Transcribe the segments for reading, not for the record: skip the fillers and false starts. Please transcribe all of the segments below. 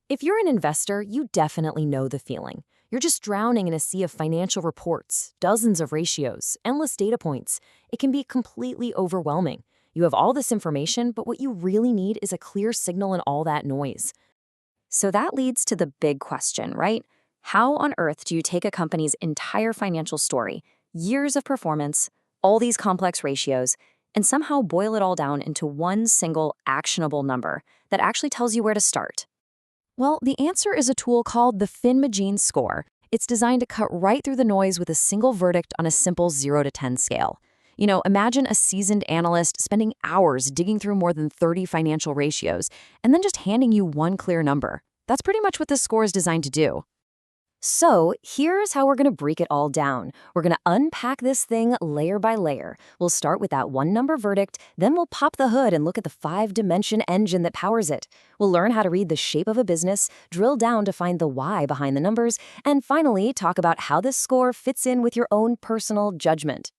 If you're an investor, you definitely know the feeling. You're just drowning in a sea of financial reports, dozens of ratios, endless data points. It can be completely overwhelming. You have all this information, but what you really need is a clear signal in all that noise. So that leads to the big question, right? How on earth do you take a company's entire financial story, years of performance, all these complex ratios, and somehow boil it all down into one single actionable number that actually tells you where to start? Well, the answer is a tool called the Finmagine Score. It's designed to cut right through the noise with a single verdict on a simple 0 to 10 scale. Imagine a seasoned analyst spending hours digging through more than 30 financial ratios and then just handing you one clear number. That's pretty much what this score is designed to do. So here's how we're going to break it all down. We're going to unpack this thing layer by layer. We'll start with that one number verdict, then we'll pop the hood and look at the 5-dimension engine that powers it. We'll learn how to read the shape of a business, drill down to find the why behind the numbers, and finally talk about how this score fits in with your own personal judgment.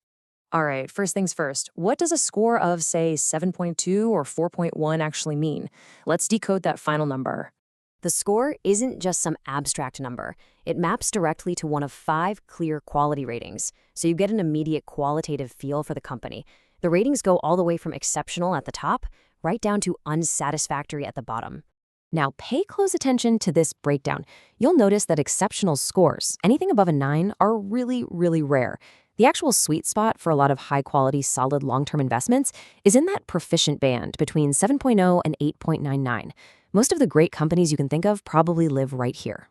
All right, first things first, what does a score of, say, 7.2 or 4.1 actually mean? Let's decode that final number. The score isn't just some abstract number. It maps directly to one of 5 clear quality ratings, so you get an immediate qualitative feel for the company. The ratings go all the way from exceptional at the top, right down to unsatisfactory at the bottom. Now, pay close attention to this breakdown. You'll notice that exceptional scores, anything above a 9, are really, really rare. The actual sweet spot for a lot of high-quality, solid long-term investments is in that proficient band between 7.0 and 8.99. Most of the great companies you can think of probably live right here.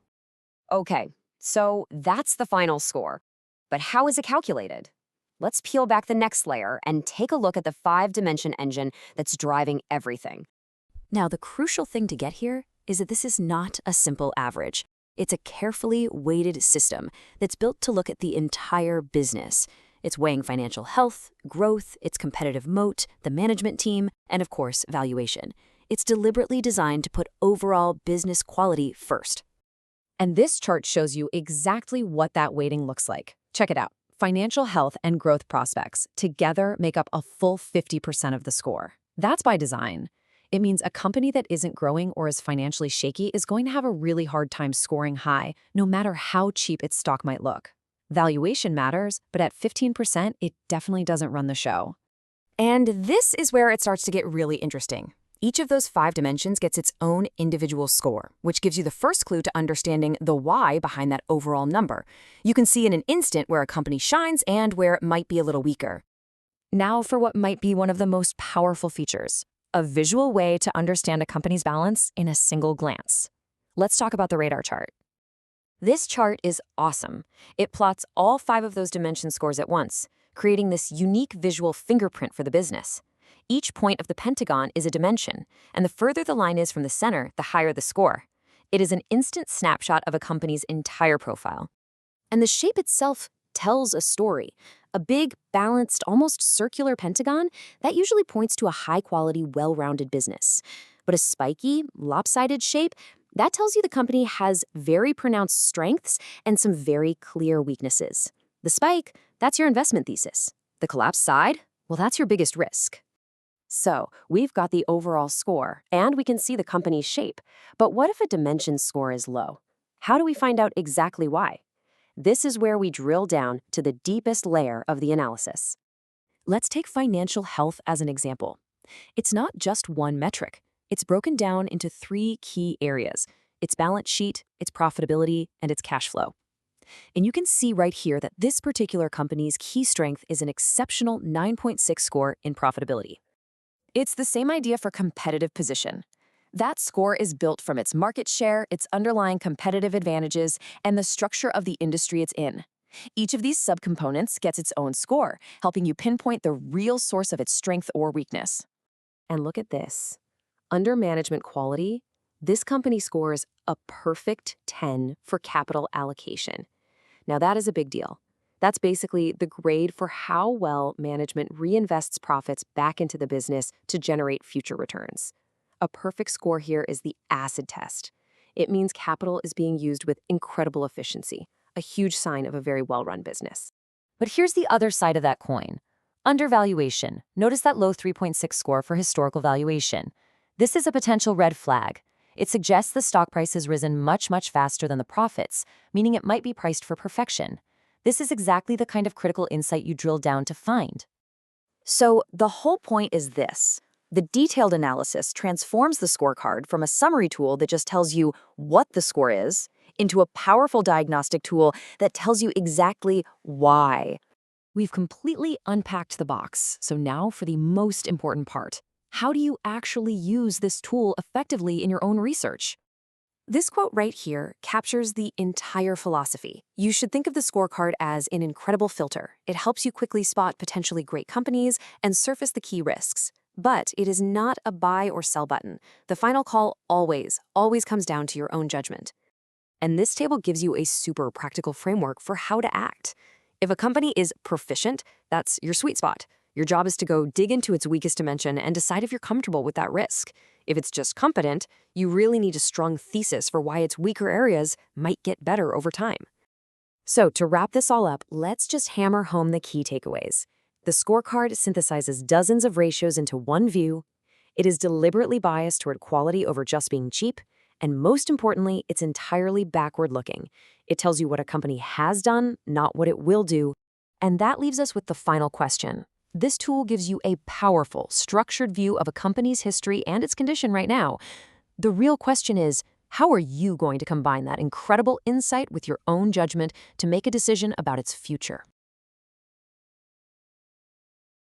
Okay, so that's the final score. But how is it calculated? Let's peel back the next layer and take a look at the 5-dimension engine that's driving everything. Now, the crucial thing to get here is that this is not a simple average. It's a carefully weighted system that's built to look at the entire business. It's weighing financial health, growth, its competitive moat, the management team, and of course, valuation. It's deliberately designed to put overall business quality first. And this chart shows you exactly what that weighting looks like. Check it out. Financial health and growth prospects together make up a full 50% of the score. That's by design. It means a company that isn't growing or is financially shaky is going to have a really hard time scoring high, no matter how cheap its stock might look. Valuation matters, but at 15%, it definitely doesn't run the show. And this is where it starts to get really interesting. Each of those 5 dimensions gets its own individual score, which gives you the first clue to understanding the why behind that overall number. You can see in an instant where a company shines and where it might be a little weaker. Now for what might be one of the most powerful features, a visual way to understand a company's balance in a single glance. Let's talk about the radar chart. This chart is awesome. It plots all 5 of those dimension scores at once, creating this unique visual fingerprint for the business. Each point of the pentagon is a dimension, and the further the line is from the center, the higher the score. It is an instant snapshot of a company's entire profile. And the shape itself tells a story. A big, balanced, almost circular pentagon, that usually points to a high-quality, well-rounded business. But a spiky, lopsided shape, that tells you the company has very pronounced strengths and some very clear weaknesses. The spike, that's your investment thesis. The collapsed side, well, that's your biggest risk. So, we've got the overall score, and we can see the company's shape. But what if a dimension score is low? How do we find out exactly why? This is where we drill down to the deepest layer of the analysis. Let's take financial health as an example. It's not just one metric. It's broken down into 3 key areas: its balance sheet, its profitability, and its cash flow. And you can see right here that this particular company's key strength is an exceptional 9.6 score in profitability. It's the same idea for competitive position. That score is built from its market share, its underlying competitive advantages, and the structure of the industry it's in. Each of these subcomponents gets its own score, helping you pinpoint the real source of its strength or weakness. And look at this. Under management quality, this company scores a perfect 10 for capital allocation. Now that is a big deal. That's basically the grade for how well management reinvests profits back into the business to generate future returns. A perfect score here is the acid test. It means capital is being used with incredible efficiency, a huge sign of a very well-run business. But here's the other side of that coin. Undervaluation. Notice that low 3.6 score for historical valuation. This is a potential red flag. It suggests the stock price has risen much, much faster than the profits, meaning it might be priced for perfection. This is exactly the kind of critical insight you drill down to find. So the whole point is this. The detailed analysis transforms the scorecard from a summary tool that just tells you what the score is into a powerful diagnostic tool that tells you exactly why. We've completely unpacked the box, so now for the most important part. How do you actually use this tool effectively in your own research? This quote right here captures the entire philosophy. You should think of the scorecard as an incredible filter. It helps you quickly spot potentially great companies and surface the key risks. But it is not a buy or sell button. The final call always comes down to your own judgment. And this table gives you a super practical framework for how to act. If a company is proficient, that's your sweet spot. Your job is to go dig into its weakest dimension and decide if you're comfortable with that risk. If it's just competent, you really need a strong thesis for why its weaker areas might get better over time. So to wrap this all up, let's just hammer home the key takeaways. The scorecard synthesizes dozens of ratios into one view. It is deliberately biased toward quality over just being cheap. And most importantly, it's entirely backward-looking. It tells you what a company has done, not what it will do. And that leaves us with the final question. This tool gives you a powerful, structured view of a company's history and its condition right now. The real question is, how are you going to combine that incredible insight with your own judgment to make a decision about its future?